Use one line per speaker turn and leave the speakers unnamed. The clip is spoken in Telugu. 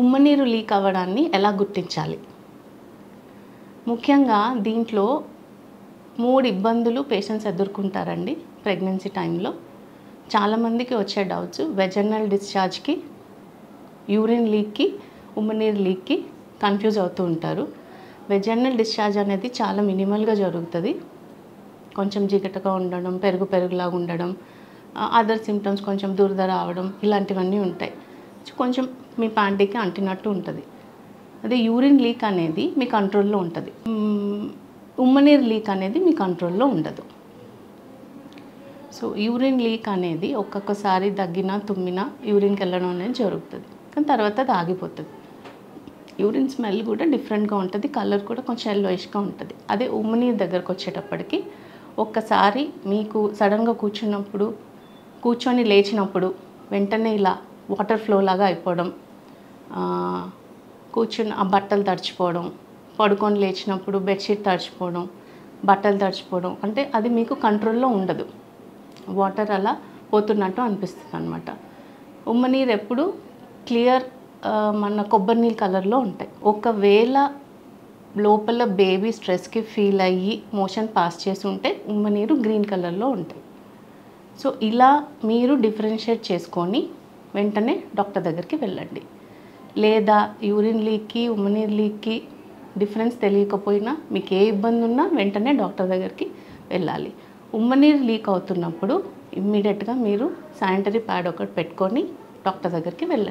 ఉమ్మనీరు లీక్ అవ్వడాన్ని ఎలా గుర్తించాలి? ముఖ్యంగా దీంట్లో 3 ఇబ్బందులు పేషెంట్స్ ఎదుర్కొంటారండి ప్రెగ్నెన్సీ టైంలో. చాలామందికి వచ్చే డౌట్స్ వెజైనల్ డిశ్చార్జ్‌కి, యూరిన్ లీక్‌కి, ఉమ్మనీరు లీక్‌కి కన్‌ఫ్యూజ్ అవుతూ ఉంటారు. వెజైనల్ డిశ్చార్జ్ అనేది చాలా మినిమల్‌గా జరుగుతది. కొంచెం జిగటగా ఉండడం, పెరుగులాగా ఉండడం, అదర్ సింప్టమ్స్ కొంచెం దురద రావడం ఇలాంటివన్నీ ఉంటాయి. కొంచెం మీ ప్యాంటీకి అంటినట్టు ఉంటుంది. అదే యూరిన్ లీక్ అనేది మీ కంట్రోల్‌లో ఉంటుంది. ఉమ్మనీరు లీక్ అనేది మీ కంట్రోల్‌లో ఉండదు. సో యూరిన్ లీక్ అనేది ఒక్కొక్కసారి దగ్గినా, తుమ్మినా యూరిన్‌కి వెళ్ళడం అనేది జరుగుతుంది. కానీ తర్వాత అది ఆగిపోతుంది. యూరిన్ స్మెల్ కూడా డిఫరెంట్‌గా ఉంటుంది. కలర్ కూడా కొంచెం యెల్లోయిష్‌గా ఉంటుంది. అదే ఉమ్మనీరు దగ్గరకు వచ్చేటప్పటికి ఒక్కసారి మీకు సడన్‌గా కూర్చొని లేచినప్పుడు వెంటనే ఇలా వాటర్ ఫ్లో లాగా అయిపోవడం, కూర్చుని ఆ బట్టలు తడిచిపోవడం, పడుకొని లేచినప్పుడు బెడ్షీట్ తడిచిపోవడం, బట్టలు తడిచిపోవడం, అంటే అది మీకు కంట్రోల్‌లో ఉండదు. వాటర్ అలా పోతున్నట్టు అనిపిస్తుంది అనమాట. ఉమ్మనీరు ఎప్పుడు క్లియర్ మన కొబ్బరి నీళ్ళు కలర్లో ఉంటాయి. ఒకవేళ లోపల బేబీ స్ట్రెస్కి ఫీల్ అయ్యి మోషన్ పాస్ చేసి ఉంటే ఉమ్మనీరు గ్రీన్ కలర్లో ఉంటాయి. సో ఇలా మీరు డిఫరెన్షియేట్ చేసుకొని వెంటనే డాక్టర్ దగ్గరికి వెళ్ళండి. లేదా యూరిన్ లీక్‌కి, ఉమ్మనీరు లీక్‌కి డిఫరెన్స్ తెలియకపోయినా మీకు ఏ ఇబ్బంది ఉన్నా వెంటనే డాక్టర్ దగ్గరికి వెళ్ళాలి. ఉమ్మనీరు లీక్ అవుతున్నప్పుడు ఇమ్మీడియట్‌గా మీరు శానిటరీ ప్యాడ్ ఒకటి పెట్టుకొని డాక్టర్ దగ్గరికి వెళ్ళండి.